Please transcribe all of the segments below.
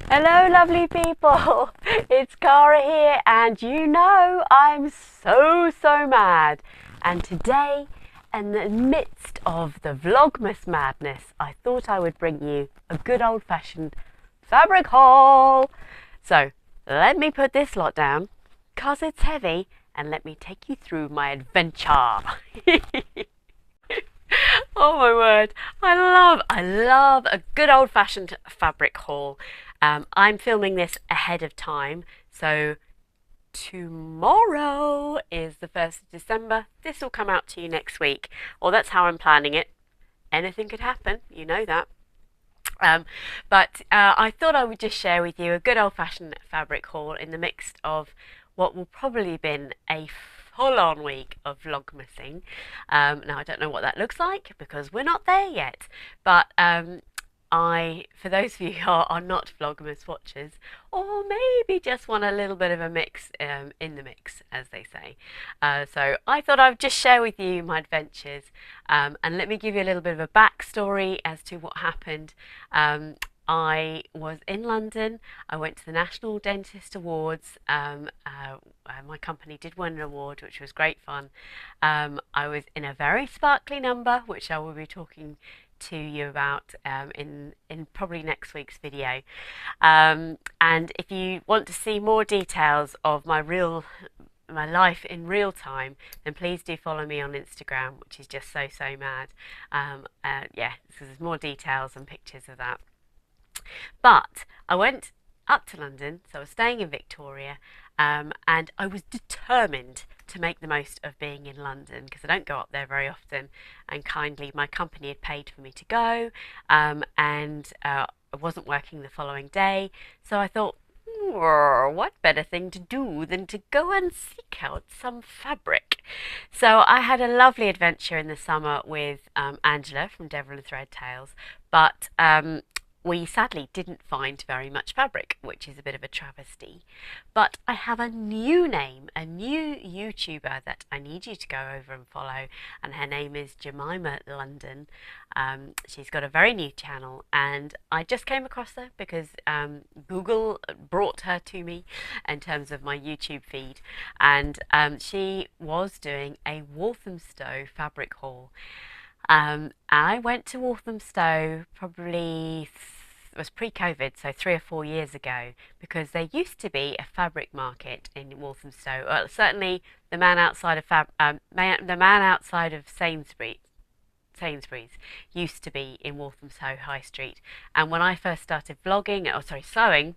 Hello lovely people, it's Cara here and you know I'm so mad, and today in the midst of the vlogmas madness I thought I would bring you a good old-fashioned fabric haul. So let me put this lot down cause it's heavy and let me take you through my adventure. Oh my word, I love a good old-fashioned fabric haul. I'm filming this ahead of time, so tomorrow is the 1st of December. This will come out to you next week, or that's how I'm planning it. Anything could happen, you know that. But I thought I would just share with you a good old-fashioned fabric haul in the mix of what will probably been a full-on week of vlogmasing. Now I don't know what that looks like because we're not there yet, but for those of you who are not vlogmas watchers, or maybe just want a little bit of a mix in the mix, as they say. So I thought I'd just share with you my adventures, and let me give you a little bit of a backstory as to what happened. I was in London. I went to the National Dentist Awards. My company did win an award, which was great fun. I was in a very sparkly number, which I will be talking to you about in probably next week's video. And if you want to see more details of my life in real time, then please do follow me on Instagram, which is just so mad. Yeah, so there's more details and pictures of that. But I went up to London, so I was staying in Victoria, and I was determined to make the most of being in London because I don't go up there very often, and kindly my company had paid for me to go, and I wasn't working the following day, so I thought, what better thing to do than to go and seek out some fabric. So I had a lovely adventure in the summer with Angela from Devil and Thread Tales, but we sadly didn't find very much fabric, which is a bit of a travesty. But I have a new name, a new YouTuber that I need you to go over and follow, and her name is Gemima London. She's got a very new channel, and I just came across her because Google brought her to me in terms of my YouTube feed, and she was doing a Walthamstow fabric haul. I went to Walthamstow probably, it was pre-COVID, so 3 or 4 years ago, because there used to be a fabric market in Walthamstow. Well, certainly the man outside of Sainsbury's used to be in Walthamstow High Street. And when I first started vlogging, sewing,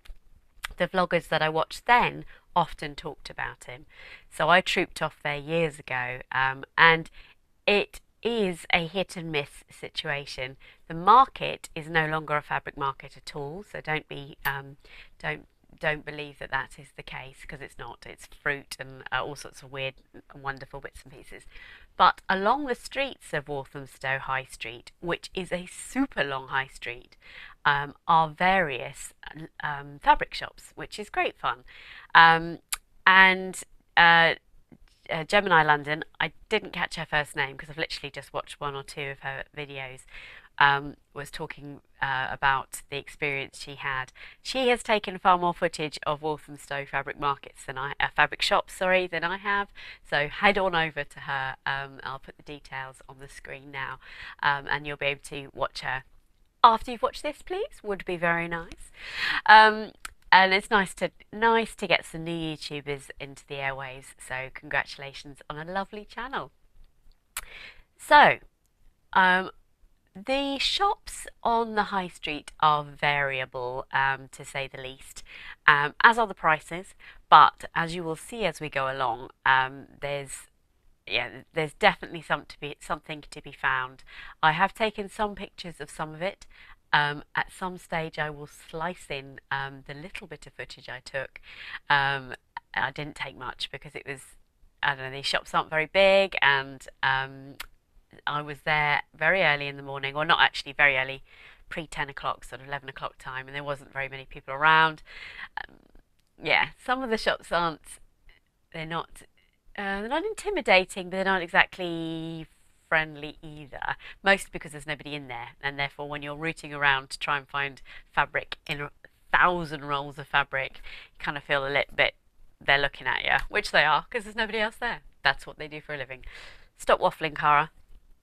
the vloggers that I watched then often talked about him. So I trooped off there years ago, and it is a hit and miss situation. The market is no longer a fabric market at all, so don't believe that that is the case, because it's not. It's fruit and all sorts of weird and wonderful bits and pieces. But along the streets of Walthamstow High Street, which is a super long high street, are various fabric shops, which is great fun. Gemini London, I didn't catch her first name because I've literally just watched 1 or 2 of her videos, was talking about the experience she had. She has taken far more footage of Walthamstow fabric markets than fabric shops, than I have. So head on over to her. I'll put the details on the screen now, and you'll be able to watch her after you've watched this, please. Would be very nice. And it's nice to get some new YouTubers into the airwaves, so congratulations on a lovely channel. So, the shops on the high street are variable, to say the least, as are the prices, but as you will see as we go along, there's definitely something to be found. I have taken some pictures of some of it. At some stage I will slice in the little bit of footage I took. I didn't take much because it was, I don't know, these shops aren't very big, and I was there very early in the morning, or not actually very early, pre-10 o'clock, sort of 11 o'clock time, and there wasn't very many people around. Yeah, some of the shops they're not intimidating, but they're not exactly friendly either, mostly because there's nobody in there, and therefore when you're rooting around to try and find fabric in 1,000 rolls of fabric, you kind of feel a little bit they're looking at you, which they are because there's nobody else there. That's what they do for a living. Stop waffling, Cara.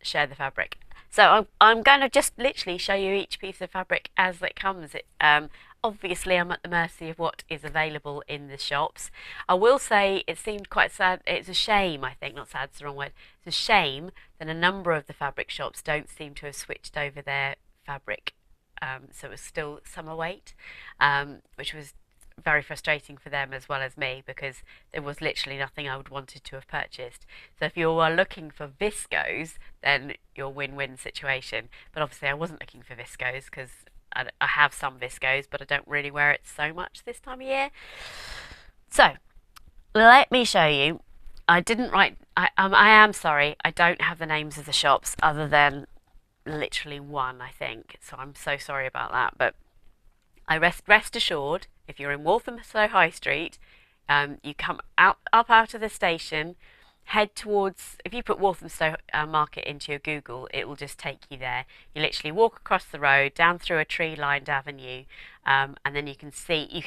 Share the fabric. So I'm going to just literally show you each piece of fabric as it comes. Obviously, I'm at the mercy of what is available in the shops. I will say it seemed quite sad. It's a shame, I think, not sad's the wrong word. It's a shame that a number of the fabric shops don't seem to have switched over their fabric. So it's still summer weight, which was very frustrating for them as well as me, because there was literally nothing I would wanted to have purchased. So if you are looking for viscose, then you're win-win situation. But obviously I wasn't looking for viscose because I have some viscose, but I don't really wear it so much this time of year. So let me show you. I didn't write, I am sorry, I don't have the names of the shops other than literally one, I think. So I'm so sorry about that. But I rest assured, if you're in Walthamstow High Street, you come up out of the station, head towards, if you put Walthamstow Market into your Google, it will just take you there. You literally walk across the road, down through a tree-lined avenue, and then you can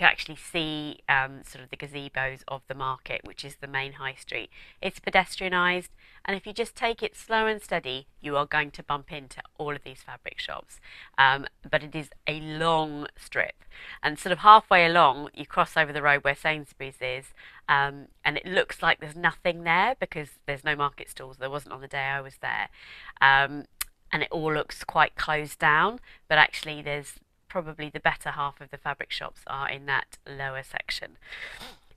actually see sort of the gazebos of the market, which is the main high street. It's pedestrianised, and if you just take it slow and steady, you are going to bump into all of these fabric shops. But it is a long strip, and sort of halfway along, you cross over the road where Sainsbury's is, and it looks like there's nothing there because there's no market stalls. There wasn't on the day I was there, and it all looks quite closed down, but actually there's probably the better half of the fabric shops are in that lower section.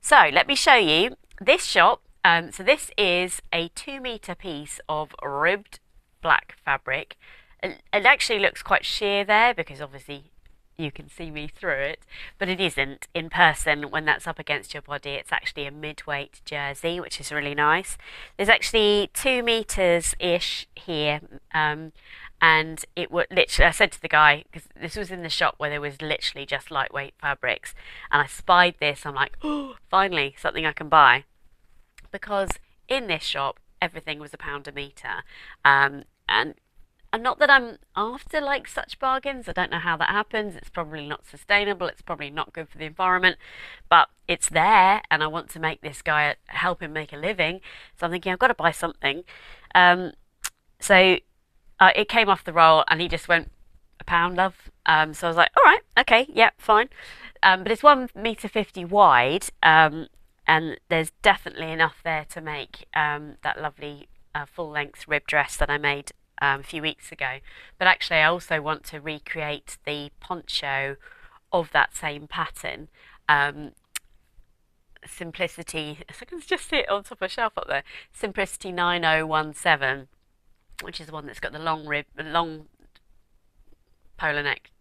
So let me show you this shop. So this is a 2-meter piece of ribbed black fabric. It actually looks quite sheer there because obviously you can see me through it, but it isn't in person. When that's up against your body, it's actually a mid-weight jersey, which is really nice. There's actually 2 meters ish here, and it would literally, I said to the guy, because this was in the shop where there was literally just lightweight fabrics, and I spied this. I'm like, oh, finally something I can buy, because in this shop everything was £1 a meter, and not that I'm after like such bargains. I don't know how that happens. It's probably not sustainable. It's probably not good for the environment, but it's there, and I want to make this guy, help him make a living. So I'm thinking I've got to buy something. So it came off the roll, and he just went, £1, love. So I was like, all right, okay, yeah, fine. But it's 1.50 meters wide, and there's definitely enough there to make that lovely full-length rib dress that I made a few weeks ago. But actually I also want to recreate the poncho of that same pattern. Simplicity, I can just see it on top of a shelf up there, Simplicity 9017, which is the one that's got the long polar neck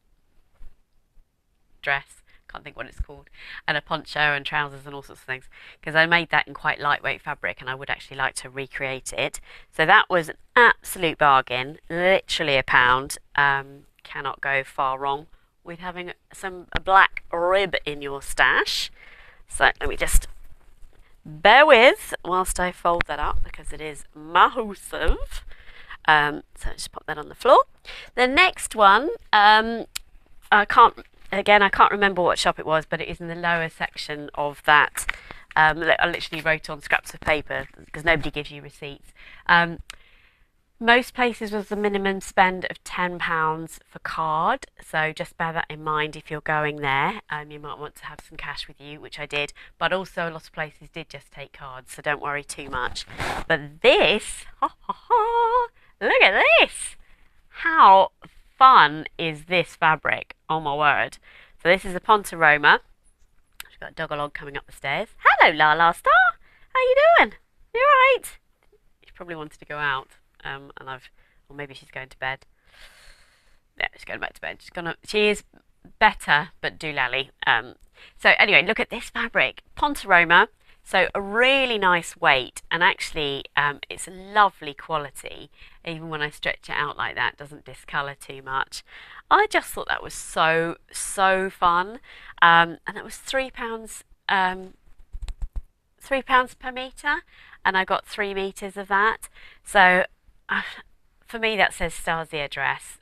dress, can't think what it's called, and a poncho and trousers and all sorts of things, because I made that in quite lightweight fabric and I would actually like to recreate it. So that was an absolute bargain, literally £1. Cannot go far wrong with having a black rib in your stash. So let me just bear with whilst I fold that up, because it is massive. So just pop that on the floor. The next one, I can't remember what shop it was, but it is in the lower section of that. I literally wrote on scraps of paper because nobody gives you receipts. Most places was the minimum spend of £10 for card, so just bear that in mind if you're going there. You might want to have some cash with you, which I did, but also a lot of places did just take cards, so don't worry too much. But this, look at this! How fun is this fabric? Oh my word. So this is a Pontaroma. I've got a dog-a-log coming up the stairs. Hello, Lala Star. How you doing? You alright? She probably wanted to go out, or maybe she's going to bed. Yeah, she's going back to bed. She is better, but doolally. So anyway, look at this fabric. Pontaroma. So a really nice weight, and actually it's a lovely quality. Even when I stretch it out like that, it doesn't discolour too much. I just thought that was so fun, and it was £3, £3 per metre, and I got 3 meters of that. So for me, that says Stasia dress.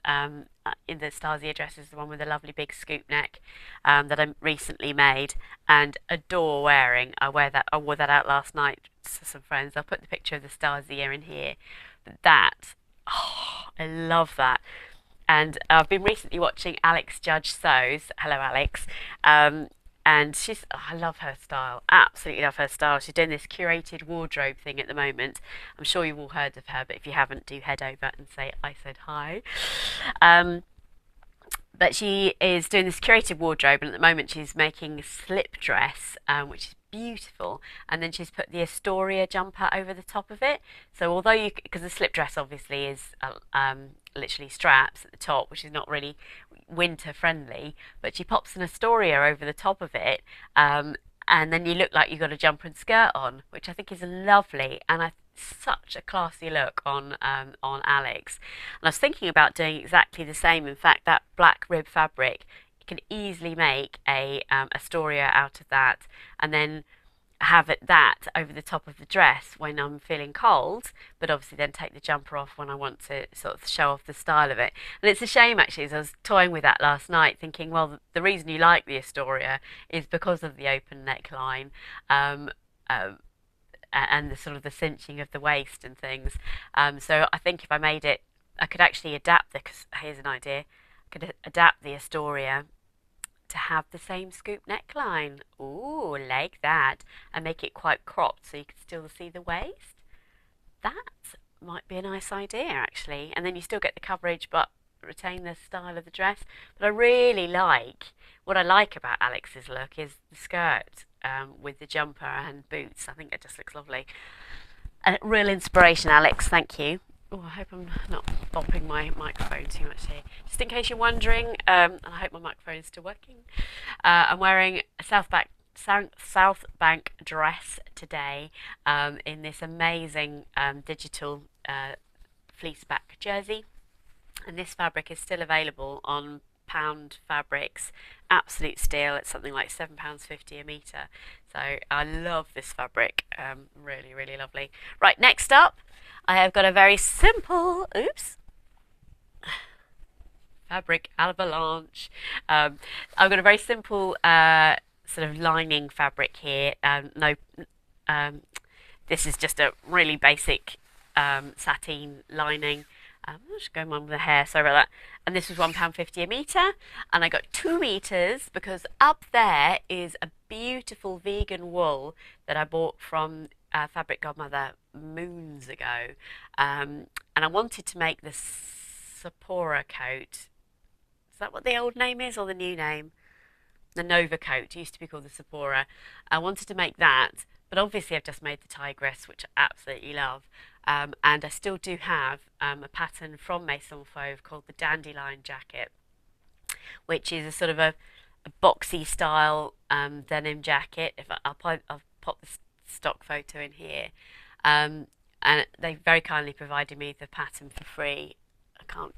in the Stasia dress is the one with the lovely big scoop neck that I recently made and adore wearing. I wore that out last night to some friends. I'll put the picture of the Stasia in here. But that, oh, I love that. And I've been recently watching Alex Judge Sews. Hello, Alex. And I love her style. Absolutely love her style. She's doing this curated wardrobe thing at the moment. I'm sure you've all heard of her, but if you haven't, do head over and say I said hi. But she is doing this curated wardrobe, and at the moment she's making a slip dress, which is beautiful. And then she's put the Astoria jumper over the top of it. So although because the slip dress obviously is literally straps at the top, which is not really winter friendly, but she pops an Astoria over the top of it, and then you look like you've got a jumper and skirt on, which I think is lovely, and such a classy look on Alex. And I was thinking about doing exactly the same. In fact, that black rib fabric, you can easily make a Astoria out of that, and then have that over the top of the dress when I'm feeling cold, but obviously then take the jumper off when I want to sort of show off the style of it. And it's a shame actually, as I was toying with that last night, thinking, well, the reason you like the Astoria is because of the open neckline, and the sort of the cinching of the waist and things. So I think if I made it, I could actually adapt because here's an idea. I could adapt the Astoria to have the same scoop neckline. Ooh, like that. And make it quite cropped so you can still see the waist. That might be a nice idea actually. And then you still get the coverage but retain the style of the dress. But I really what I like about Alex's look is the skirt with the jumper and boots. I think it just looks lovely. A real inspiration, Alex. Thank you. Oh, I hope I'm not bopping my microphone too much here. Just in case you're wondering, and I hope my microphone is still working, I'm wearing a South Bank dress today in this amazing digital fleece back jersey. And this fabric is still available on Pound Fabrics, absolute steal. It's something like £7.50 a metre. So I love this fabric, really, really lovely. Right, next up, I have got a very simple, fabric avalanche. I've got a very simple sort of lining fabric here. This is just a really basic sateen lining. I'm just going on with the hair, sorry about that. And this was £1.50 a metre, and I got 2 meters because up there is a beautiful vegan wool that I bought from Fabric Godmother moons ago, and I wanted to make the Sephora coat. Is that what the old name is or the new name? The Nova coat. It used to be called the Sephora. I wanted to make that, but obviously I've just made the tigress, which I absolutely love. And I still do have a pattern from Maison Fauve called the Dandelion Jacket, which is a sort of a boxy style denim jacket. I'll pop the stock photo in here, and they very kindly provided me the pattern for free. I can't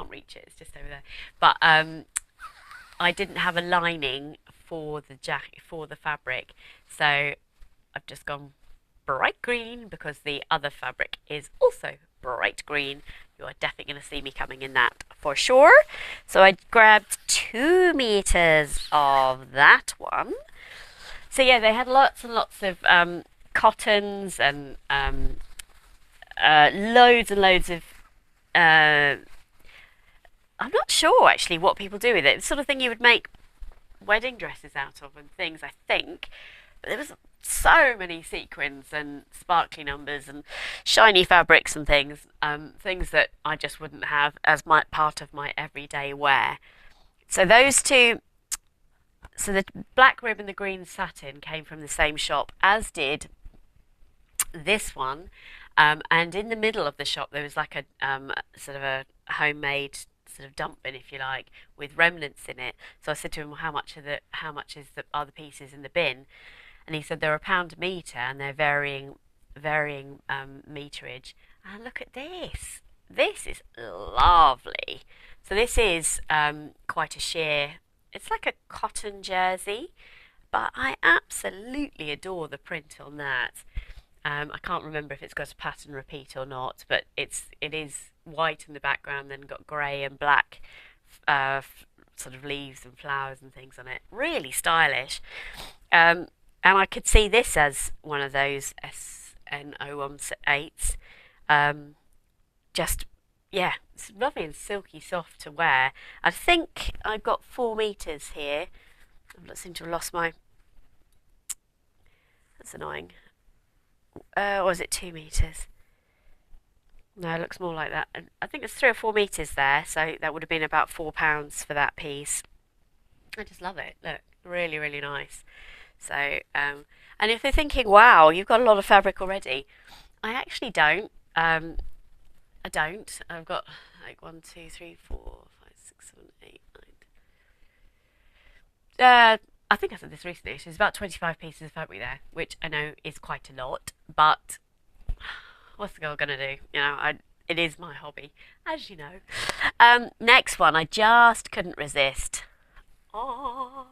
reach it; it's just over there. But I didn't have a lining for the jacket, for the fabric, so I've just gone bright green because the other fabric is also bright green. You are definitely going to see me coming in that for sure. So I grabbed 2 meters of that one. So yeah, they had lots and lots of cottons and loads and loads of I'm not sure actually what people do with it. The sort of thing you would make wedding dresses out of and things, I think. But there was so many sequins and sparkly numbers and shiny fabrics and things, things that I just wouldn't have as part of my everyday wear. So those two, so the black rib and the green satin came from the same shop, as did this one. And in the middle of the shop there was like a sort of a homemade sort of dump bin, if you like, with remnants in it. So I said to him, well, how much are the pieces in the bin? And he said they're £1 a metre and they're varying meterage. And look at this. This is lovely. So this is quite a sheer, it's like a cotton jersey, but I absolutely adore the print on that. I can't remember if it's got a pattern repeat or not, but it is white in the background, then got grey and black sort of leaves and flowers and things on it. Really stylish. And I could see this as one of those SN018s. Just, yeah, it's lovely and silky soft to wear. I think I've got 4 meters here. I seem to have lost my. That's annoying. Or is it 2 meters? No, it looks more like that. And I think it's 3 or 4 meters there, so that would have been about £4 for that piece. I just love it. Look, really, really nice. So, and if they're thinking, wow, you've got a lot of fabric already, I actually don't. I don't. I've got like 1, 2, 3, 4, 5, 6, 7, 8, 9. I think I said this recently. There's about 25 pieces of fabric there, which I know is quite a lot, but what's the girl gonna do? You know, it is my hobby, as you know. Next one, I just couldn't resist. Oh,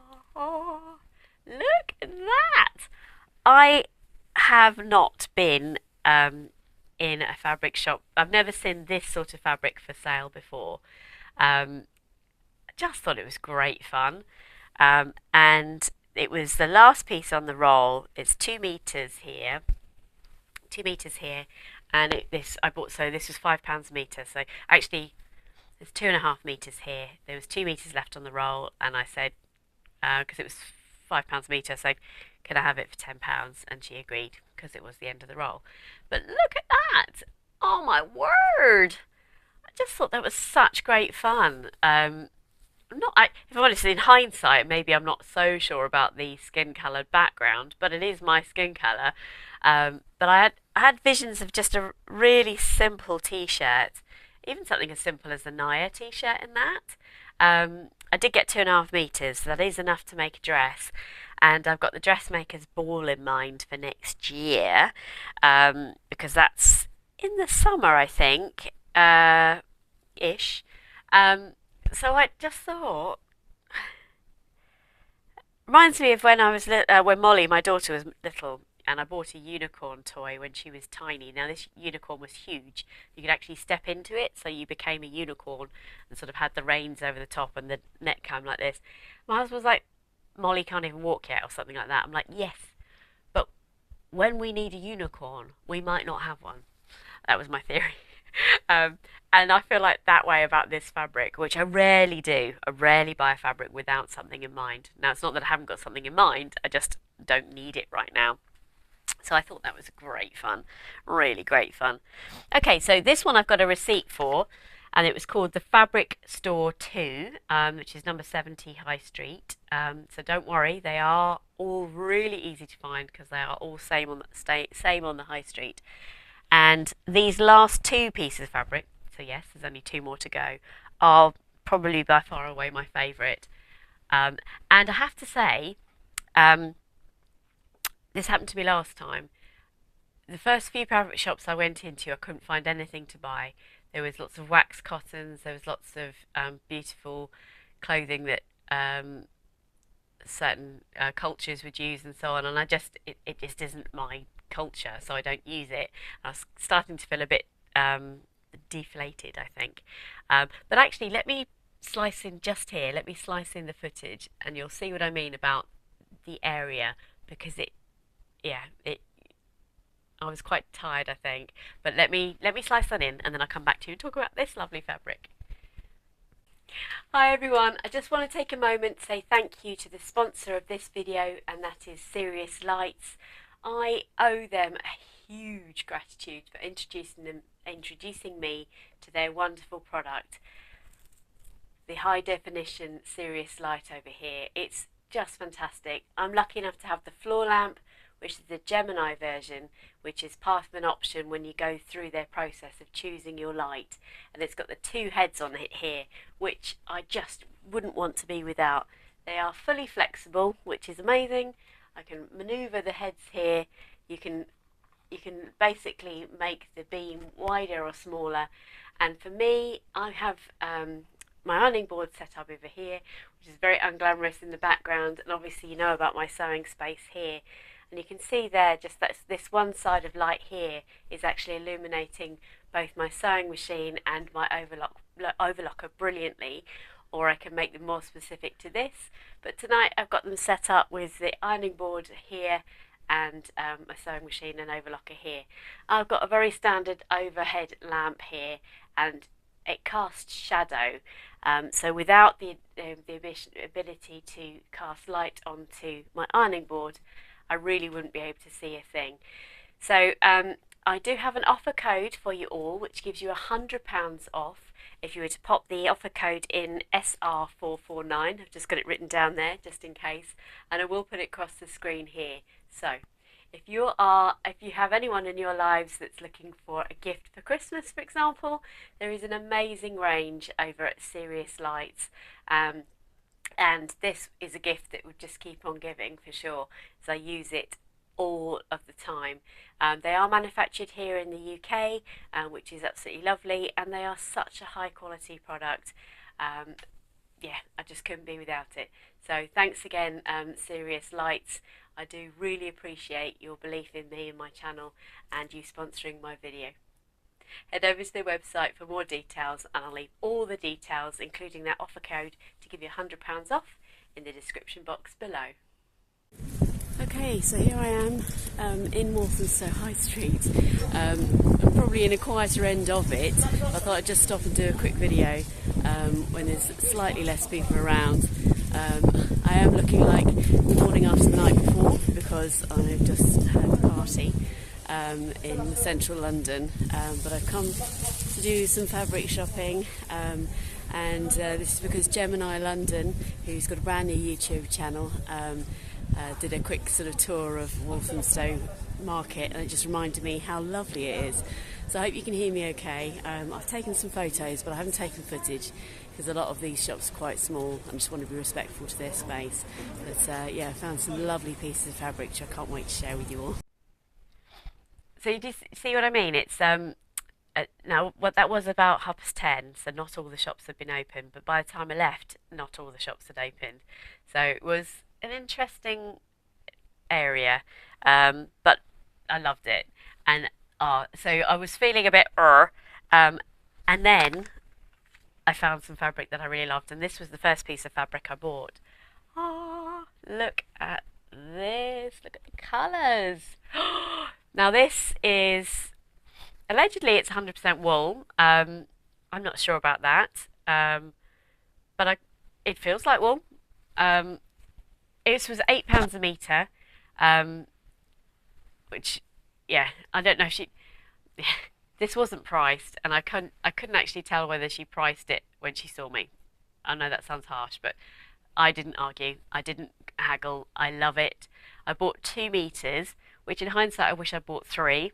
look at that! I have not been in a fabric shop. I've never seen this sort of fabric for sale before. I just thought it was great fun. And it was the last piece on the roll. It's 2 meters here, 2 meters here, and I bought. So this was £5 a meter. So actually, there's 2.5 meters here. There was 2 meters left on the roll, and I said, because it was £5 a meter, so can I have it for £10? And she agreed because it was the end of the roll. But look at that! Oh my word! I just thought that was such great fun. If I'm honest, in hindsight, maybe I'm not so sure about the skin-coloured background, but it is my skin colour. But I had visions of just a really simple t-shirt, even something as simple as a Naya t-shirt in that. I did get 2.5 meters, so that is enough to make a dress. And I've got the dressmaker's ball in mind for next year, because that's in the summer, I think, ish. So I just thought, reminds me of when I was when Molly, my daughter, was little, and I bought a unicorn toy when she was tiny. Now this unicorn was huge. You could actually step into it, so you became a unicorn and sort of had the reins over the top and the neck came like this. My husband was like, Molly can't even walk yet, or something like that. I'm like, yes, but when we need a unicorn, we might not have one. That was my theory. And I feel like that way about this fabric, which I rarely do. I rarely buy a fabric without something in mind. Now, it's not that I haven't got something in mind, I just don't need it right now. So I thought that was great fun, really great fun. Okay, so this one I've got a receipt for, and it was called the Fabric Store 2, which is number 70 High Street. So don't worry, they are all really easy to find because they are all same on the high street. And these last 2 pieces of fabric, so yes, there's only 2 more to go, are probably by far away my favourite. And I have to say, this happened to me last time. The first few fabric shops I went into, I couldn't find anything to buy. There was lots of wax cottons, there was lots of beautiful clothing that certain cultures would use and so on, and it just isn't my culture, so I don't use it. I was starting to feel a bit deflated, I think. But actually, let me slice in just here, let me slice in the footage, and you'll see what I mean about the area, because I was quite tired, I think. But let me slice that in, and then I'll come back to you and talk about this lovely fabric. Hi everyone, I just want to take a moment to say thank you to the sponsor of this video, and that is Serious Lights. I owe them a huge gratitude for introducing me to their wonderful product, the high definition Serious light over here. It's just fantastic. I'm lucky enough to have the floor lamp, which is the Gemini version, which is part of an option when you go through their process of choosing your light. And it's got the 2 heads on it here, which I just wouldn't want to be without. They are fully flexible, which is amazing. I can maneuver the heads here. You can basically make the beam wider or smaller. And for me, I have my ironing board set up over here, which is very unglamorous in the background. And obviously you know about my sewing space here. And you can see there just that this one side of light here is actually illuminating both my sewing machine and my overlocker brilliantly. or I can make them more specific to this. But tonight I've got them set up with the ironing board here and a sewing machine and overlocker here. I've got a very standard overhead lamp here, and it casts shadow, so without the ability to cast light onto my ironing board, I really wouldn't be able to see a thing. So I do have an offer code for you all, which gives you £100 off if you were to pop the offer code in SR449. I've just got it written down there just in case, and I will put it across the screen here. So if you have anyone in your lives that's looking for a gift for Christmas, for example, there is an amazing range over at Serious Lights, and this is a gift that would just keep on giving for sure, as I use it all of the time. They are manufactured here in the UK, which is absolutely lovely, and they are such a high quality product. Yeah, I just couldn't be without it. So thanks again, Serious Lights. I do really appreciate your belief in me and my channel, and you sponsoring my video. Head over to their website for more details, and I'll leave all the details, including that offer code to give you £100 off, in the description box below. Okay, so here I am in Walthamstow High Street. I'm probably in a quieter end of it. I thought I'd just stop and do a quick video when there's slightly less people around. I am looking like the morning after the night before, because I've just had a party in central London, but I've come to do some fabric shopping, and this is because Gemima London, who's got a brand new YouTube channel, did a quick sort of tour of Walthamstow Market, and it just reminded me how lovely it is. So I hope you can hear me okay. I've taken some photos, but I haven't taken footage because a lot of these shops are quite small. I just want to be respectful to their space. But yeah, I found some lovely pieces of fabric which I can't wait to share with you all. So you just see what I mean? It's now what that was about 10:30, so not all the shops had been open. But by the time I left, not all the shops had opened. So it was an interesting area, but I loved it. And so I was feeling a bit and then I found some fabric that I really loved, and this was the first piece of fabric I bought. Look at this, look at the colours. Now this is, allegedly it's 100% wool. I'm not sure about that, but it feels like wool. This was £8 a metre, which, yeah, I don't know if she... This wasn't priced, and I couldn't actually tell whether she priced it when she saw me. I know that sounds harsh, but I didn't argue. I didn't haggle. I love it. I bought 2 meters, which in hindsight I wish I bought 3,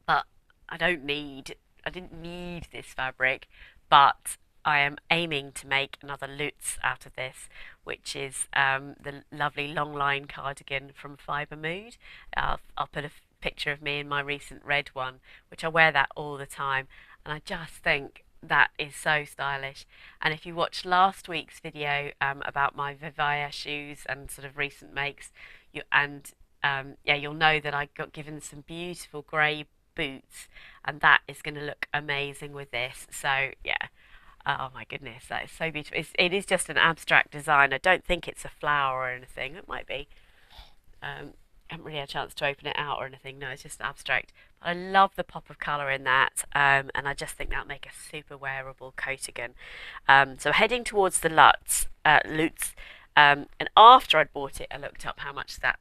but I didn't need this fabric, but I am aiming to make another Lutz out of this, which is the lovely long line cardigan from Fibre Mood. I'll put a picture of me in my recent red one, which I wear that all the time, and I just think that is so stylish. And if you watched last week's video about my Vivaya shoes and sort of recent makes, you'll know that I got given some beautiful grey boots, and that is going to look amazing with this. So yeah, oh my goodness, that is so beautiful. It is just an abstract design. I don't think it's a flower or anything. It might be. I haven't really had a chance to open it out or anything. No, it's just abstract. But I love the pop of colour in that, and I just think that'll make a super wearable coatigan. So heading towards the Lutz, and after I'd bought it, I looked up how much that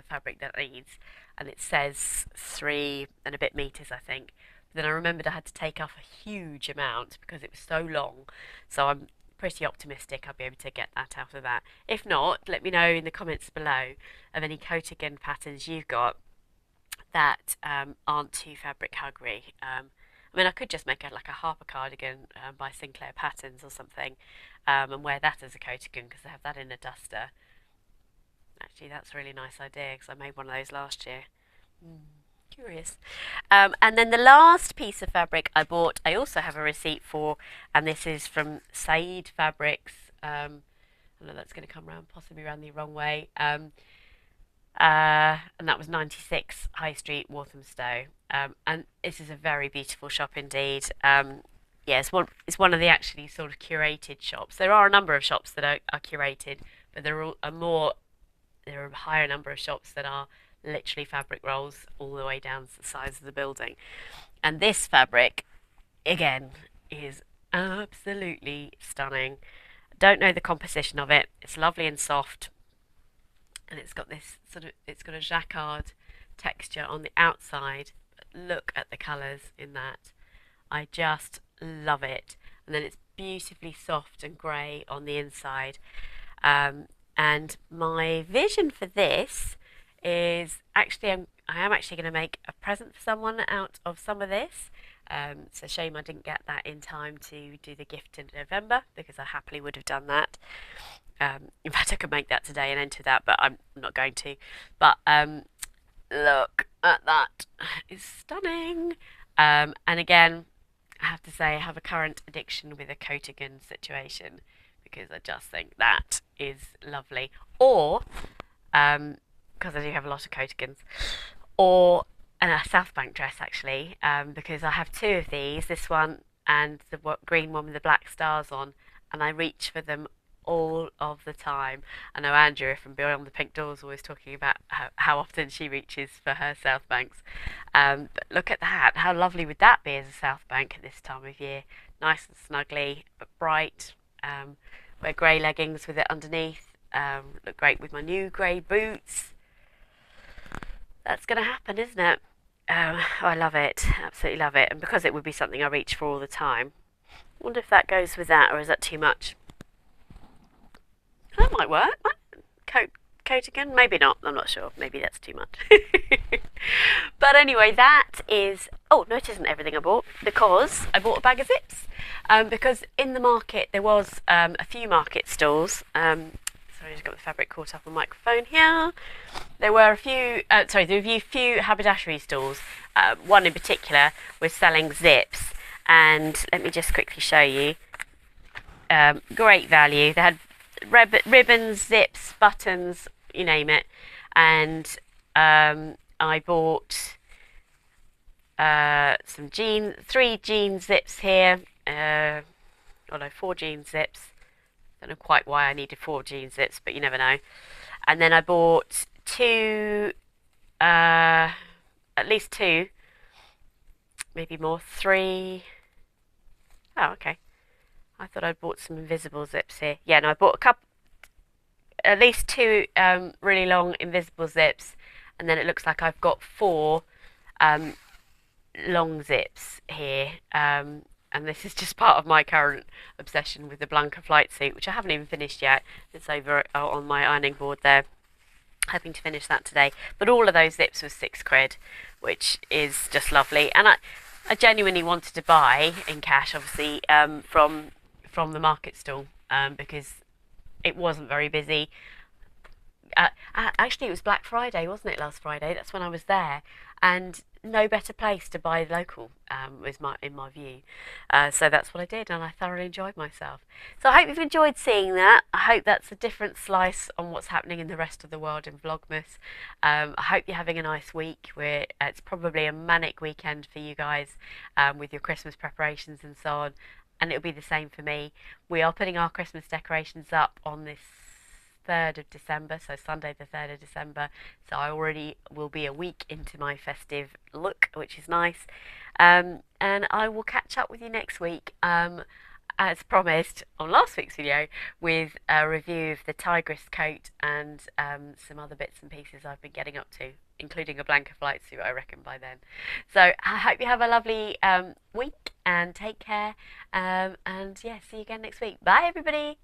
fabric that needs, and it says 3 and a bit meters, I think. But then I remembered I had to take off a huge amount because it was so long. So I'm pretty optimistic I'll be able to get that out of that. If not, let me know in the comments below of any coatigan patterns you've got that aren't too fabric hungry. I mean, I could just make like a Harper cardigan by Sinclair Patterns or something, and wear that as a coatigan because I have that in a duster. Actually, that's a really nice idea because I made one of those last year. Curious. And then the last piece of fabric I bought, I also have a receipt for, and this is from Said Fabrics. I know that's going to come around, possibly around the wrong way. And that was 96 High Street, Walthamstow. And this is a very beautiful shop indeed. yeah, it's one of the actually sort of curated shops. There are a number of shops that are curated, but there are a higher number of shops that are literally fabric rolls all the way down to the sides of the building. And this fabric, again, is absolutely stunning. Don't know the composition of it. It's lovely and soft, and it's got it's got a jacquard texture on the outside. Look at the colours in that. I just love it. And then it's beautifully soft and grey on the inside. And my vision for this is actually, I am actually going to make a present for someone out of some of this. It's a shame I didn't get that in time to do the gift in November, because I happily would have done that. In fact, I could make that today and enter that, but I'm not going to. But look at that. It's stunning. And again, I have to say I have a current addiction with a cardigan situation, because I just think that is lovely. Or, because I do have a lot of cardigans, or a South Bank dress actually, because I have two of these, this one and the green one with the black stars on, and I reach for them all of the time. I know Andrea from Beyond the Pink Door is always talking about how often she reaches for her South Banks. But look at that. How lovely would that be as a South Bank at this time of year? Nice and snuggly, but bright. Wear grey leggings with it underneath. Look great with my new grey boots. That's going to happen, isn't it? I love it. Absolutely love it. And because it would be something I reach for all the time, I wonder if that goes with that, or is that too much? That might work. Cardigan? Maybe not. I'm not sure. Maybe that's too much. But anyway, that is... Oh, no, it isn't everything I bought, because I bought a bag of zips. Because in the market, there was a few market stalls. Sorry, I just got the fabric caught up on the microphone here. There were a few... there were a few haberdashery stalls. One in particular was selling zips. And let me just quickly show you. Great value. They had ribbons, zips, buttons, you name it. And I bought some three jean zips here. Oh no, 4 jean zips. Don't know quite why I needed 4 jean zips, but you never know. And then I bought at least 2, maybe more, 3. Oh, okay. I thought I'd bought some invisible zips here. Yeah, no, I bought at least 2 really long invisible zips, and then it looks like I've got 4 long zips here. And this is just part of my current obsession with the Blanca flight suit, which I haven't even finished yet. It's over on my ironing board there. Hoping to finish that today. But all of those zips was £6, which is just lovely. And I genuinely wanted to buy in cash, obviously, from the market stall, because it wasn't very busy. Actually, it was Black Friday, wasn't it, last Friday? That's when I was there, and no better place to buy local, in my view. So that's what I did, and I thoroughly enjoyed myself. So I hope you've enjoyed seeing that. I hope that's a different slice on what's happening in the rest of the world in Vlogmas. I hope you're having a nice week. It's probably a manic weekend for you guys, with your Christmas preparations and so on. And it'll be the same for me. We are putting our Christmas decorations up on this 3rd of December, so Sunday the 3rd of December. So I already will be a week into my festive look, which is nice. And I will catch up with you next week, as promised on last week's video, with a review of the tigress coat and some other bits and pieces I've been getting up to, including a Blanca flight suit, I reckon, by then. So I hope you have a lovely week, and take care. And yeah, see you again next week. Bye, everybody.